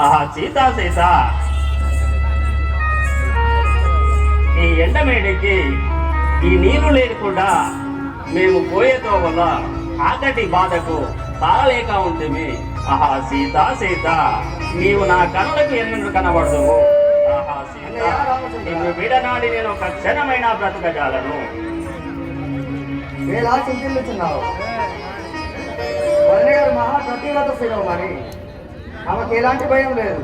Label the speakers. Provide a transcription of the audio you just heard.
Speaker 1: ఆహా సీత సీత, ఈ ఎండమేడికి ఈ నీళ్లు లేకుండా మేము పోయేతో వల్ల ఆకటి బాధకు తాళలేక ఉంటుంది. ఆహా సీత సీత, నీవు నా కనులకు ఎన్నుండు కనబడదువు. ఆహా సీత, నిన్ను విడనాడి నేను ఒక క్షణమైన బ్రతకజాలను.
Speaker 2: ఎలా చింతిల్లుచున్నావు? వదిన గారు మహా ప్రతివ్రత శిరవు మరి ఆమెకు ఎలాంటి భయం లేదు.